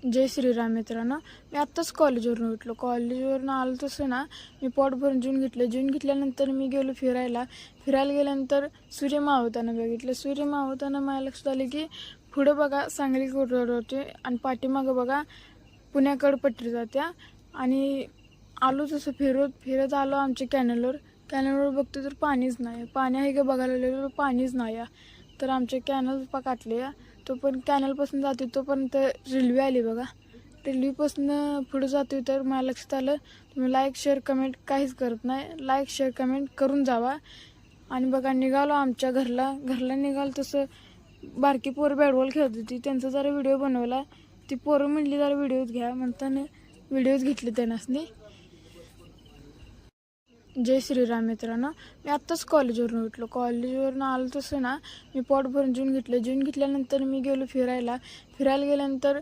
जय श्रीराम मित्रांनो. मी आत्ताच कॉलेजवरून उठलो. कॉलेजवरून आलो तसं ना मी पोट भरून जेवून घेतलं. जेवून घेतल्यानंतर मी गेलो फिरायला गेल्यानंतर सूर्य मावळताना बघितलं. सूर्य मावळताना माझ्या लक्षात आलं की पुढं बघा सांगली रोड होते आणि पाठीमागं बघा पुण्याकडं पट्टी जात्या. आणि आलो तसं फिरत आलो आमच्या कॅनलवर बघतो तर पाणीच नाही. पाणी आहे का बघायला गेलो पाणीच नाही. तर आमचे कॅनल काटले. तो पण कॅनलपासून जातो तोपर्यंत रेल्वे आली बघा. रेल्वेपासून पुढे जातो तर मला लक्षात आलं तुम्ही लाईक शेअर कमेंट काहीच करत नाही. लाईक शेअर कमेंट करून जावा. आणि बघा निघालो आमच्या घरला निघालो तसं बारकी पोरं बॅटबॉल खेळत होती. त्यांचा जरा व्हिडिओ बनवला. ती पोरं म्हणली जरा व्हिडिओज घ्या म्हणताना व्हिडिओज घेतले त्यांनासनी. जय श्रीराम मित्रांनो. मी आत्ताच कॉलेजवरून उठलो. कॉलेजवरून आलो तसं ना मी पोट भरून जेवून घेतलं. जेवून घेतल्यानंतर मी गेलो फिरायला गेल्यानंतर